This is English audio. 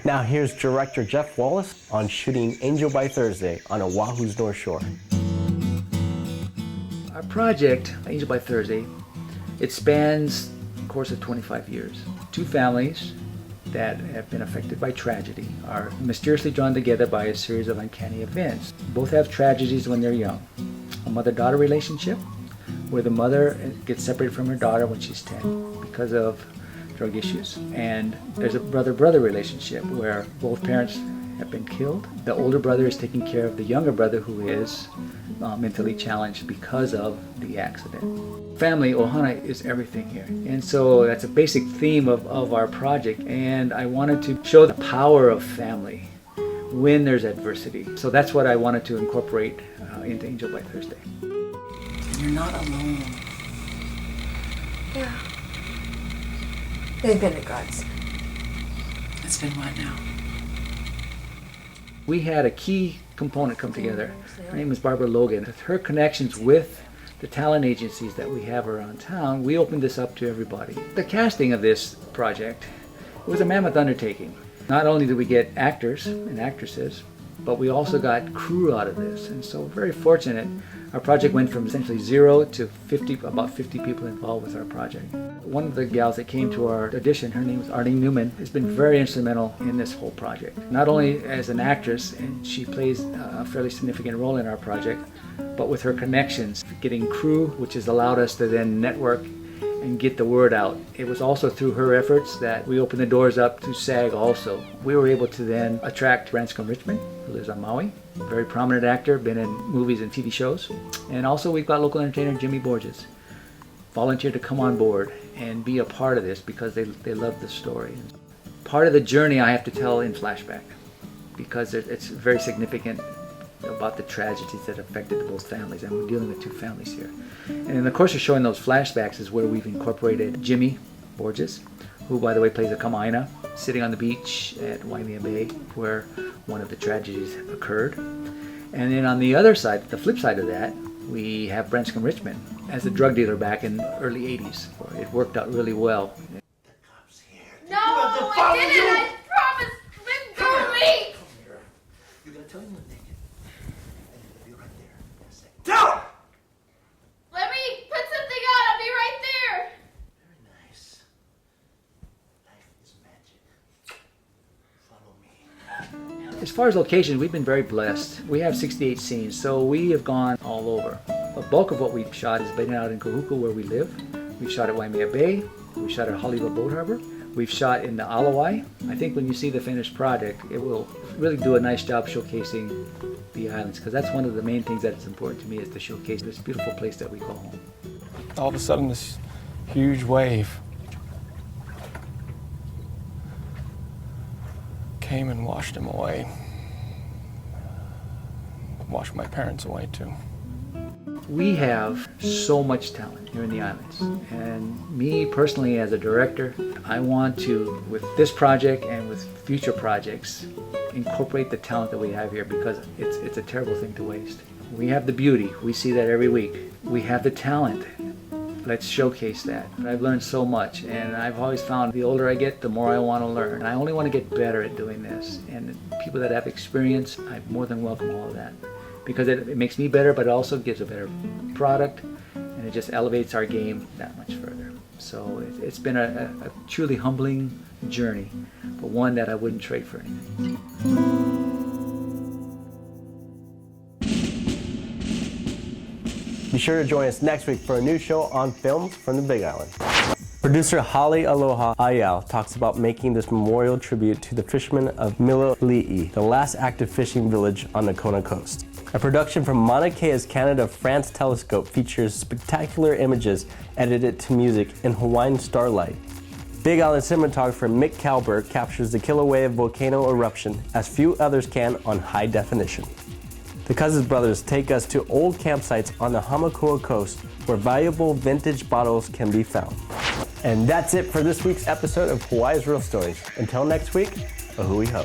Now here's director Jeff Wallace on shooting Angel by Thursday on Oahu's North Shore. Our project, Angel by Thursday, it spans a course of 25 years. Two families that have been affected by tragedy are mysteriously drawn together by a series of uncanny events. Both have tragedies when they're young. A mother-daughter relationship, where the mother gets separated from her daughter when she's 10 because of drug issues. And there's a brother-brother relationship where both parents have been killed. The older brother is taking care of the younger brother who is mentally challenged because of the accident. Family, Ohana, is everything here. And so that's a basic theme of our project. And I wanted to show the power of family when there's adversity. So that's what I wanted to incorporate into Angel by Thursday. You're not alone. Yeah. They've been a godsend. It's been what now? We had a key component come together. Her name is Barbara Logan. With her connections with the talent agencies that we have around town, we opened this up to everybody. The casting of this project was a mammoth undertaking. Not only did we get actors and actresses, but we also got crew out of this. And so very fortunate. Our project went from essentially 0 to 50, about 50 people involved with our project. One of the gals that came to our audition, her name was Arlene Newman, has been very instrumental in this whole project. Not only as an actress, and she plays a fairly significant role in our project, but with her connections, getting crew, which has allowed us to then network and get the word out. It was also through her efforts that we opened the doors up to SAG also. We were able to then attract Branscombe Richmond, who lives on Maui, a very prominent actor, been in movies and TV shows. And also we've got local entertainer Jimmy Borges, volunteered to come on board and be a part of this because they love the story. Part of the journey I have to tell in flashback because it's very significant about the tragedies that affected both families, and we're dealing with two families here. And in the course of showing those flashbacks is where we've incorporated Jimmy Borges, who by the way plays a Kama'aina, sitting on the beach at Waimea Bay where one of the tragedies occurred. And then on the other side, the flip side of that, we have Branscombe Richmond as a drug dealer back in the early 80s. It worked out really well. The cops here. No, I didn't! I promise! Let go of me! Come here. You're gonna tell him one thing. And he'll be right there in a second. Tell him! Let me put something on, I'll be right there! Very nice. Life is magic. Follow me. As far as location, we've been very blessed. We have 68 scenes, so we have gone all over. The bulk of what we've shot has been out in Kahuku where we live. We've shot at Waimea Bay. We've shot at Hollywood Boat Harbor. We've shot in the Alawai. I think when you see the finished project, it will really do a nice job showcasing the islands, because that's one of the main things that's important to me, is to showcase this beautiful place that we call home. All of a sudden, this huge wave came and washed him away. Washed my parents away too. We have so much talent here in the islands, and me personally as a director, I want to, with this project and with future projects, incorporate the talent that we have here, because it's a terrible thing to waste. We have the beauty, we see that every week. We have the talent, let's showcase that. I've learned so much, and I've always found the older I get, the more I want to learn. And I only want to get better at doing this, and people that have experience, I more than welcome all of that. Because it makes me better, but it also gives a better product, and it just elevates our game that much further. So it's been a truly humbling journey, but one that I wouldn't trade for anything. Be sure to join us next week for a new show on films from the Big Island. Producer Holly Aloha Ayal talks about making this memorial tribute to the fishermen of Milili'i, the last active fishing village on the Kona coast. A production from Mauna Kea's Canada France Telescope features spectacular images edited to music in Hawaiian starlight. Big Island cinematographer Mick Kalberg captures the Kilauea volcano eruption as few others can on high definition. The Cousins brothers take us to old campsites on the Hamakua coast where valuable vintage bottles can be found. And that's it for this week's episode of Hawaii's Real Stories. Until next week, a hui hou.